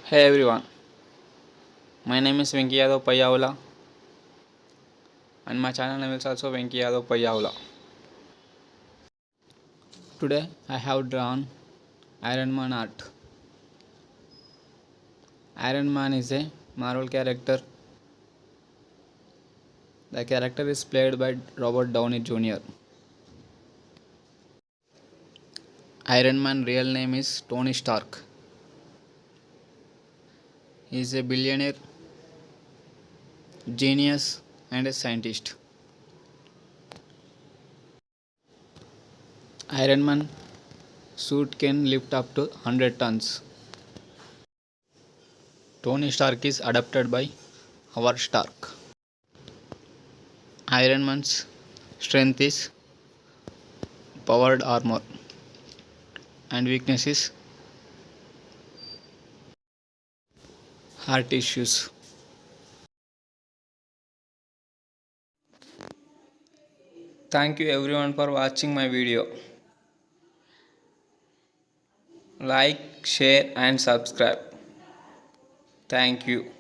Hey everyone, my name is Venki Yadav Payyavala and my channel name is also Venki Yadav Payyavala. Today I have drawn Ironman art. Ironman is a Marvel character. The character is played by Robert Downey Jr. Ironman real name is Tony Stark. He is a billionaire, genius and a scientist. Ironman suit can lift up to 100 tons. Tony Stark is adopted by Howard Stark. Iron Man's strength is powered armor and weakness is heart issues. Thank you everyone for watching my video. Like, share and subscribe. Thank you.